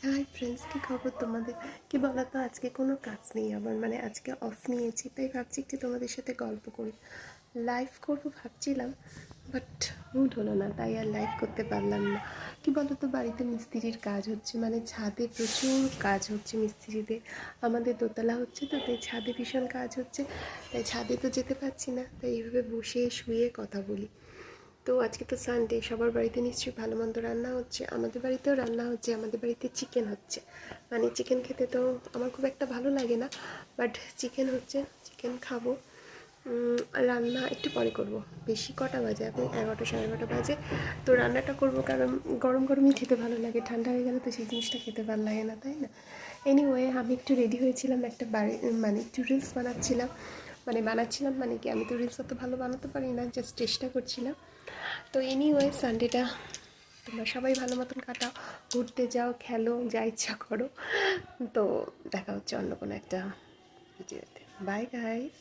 Hi friends, কী খবর তোমাদের? কি বলো তো, আজকে কোনো কাজ নেই আমার, মানে আজকে অফ নিয়েছি, তাই ভাবছি একটু তোমাদের সাথে গল্প করি। লাইভ করবো ভাবছিলাম, বাট মুড হলো না, তাই আর লাইভ করতে পারলাম না। কি বলো তো, বাড়িতে মিস্ত্রির কাজ হচ্ছে, মানে ছাদে প্রচুর কাজ হচ্ছে মিস্ত্রিদের। আমাদের দোতলা হচ্ছে তো, তাই ছাদে ভীষণ কাজ হচ্ছে, তাই ছাদে তো যেতে পারছি না, তাই এইভাবে বসে শুয়ে কথা বলি। তো আজকে তো সানডে, সবার বাড়িতে নিশ্চয়ই ভালো মন্দ রান্না হচ্ছে, আমাদের বাড়িতেও রান্না হচ্ছে। আমাদের বাড়িতে চিকেন হচ্ছে, মানে চিকেন খেতে তো আমার খুব একটা ভালো লাগে না, বাট চিকেন হচ্ছে, চিকেন খাবো। রান্না একটু পরে করব, বেশি কটা বাজে এখন, 11টা 11:30 বাজে। তো রান্নাটা করব কারণ গরম গরমই খেতে ভালো লাগে, ঠান্ডা হয়ে গেলে তো সেই জিনিসটা খেতে ভালো লাগে না, তাই না? এনিওয়ে, আমি একটু রেডি হয়েছিলাম, একটা বাড়ি মানে একটু রিলস বানাচ্ছিলাম মানে কি, আমি তো রিলস অত ভালো বানাতে পারি না, জাস্ট চেষ্টা করছিলাম। তো এনিওয়ে, সানডেটা তোমরা সবাই ভালো মতন কাটাও, ঘুরতে যাও, খেলো, যা ইচ্ছা করো। তো দেখা হচ্ছে অন্য কোনো একটা ভিডিওতে। Bye guys.